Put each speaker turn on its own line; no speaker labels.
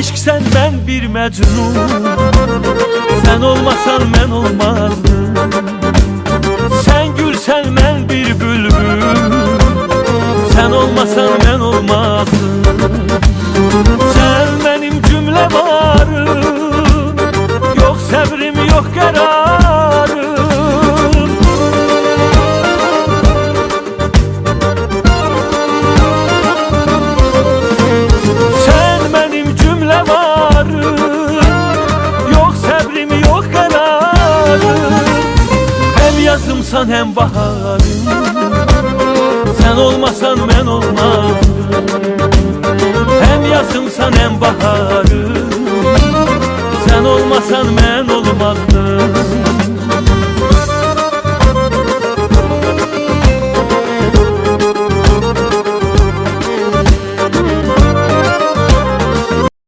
eşksen ben bir mecnun, sen olmasan ben olmazdım. Sen gülsen ben bir bülbül, sen olmasan ben olmazdım. Sen benim cümle varım, yok sabrim yok kararım. Sen benim cümle varım, yok sabrim yok kararım. Hem yazımsan hem baharım, sen olmasan ben olmazdım. Hem yazımsan hem baharım,